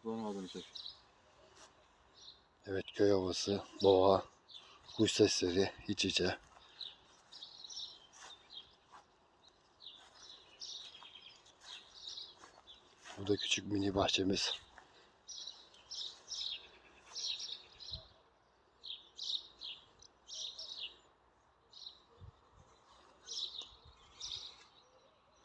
Kaplanın adını çek. Evet, köy havası, doğa, kuş sesleri iç içe. Bu da küçük mini bahçemiz.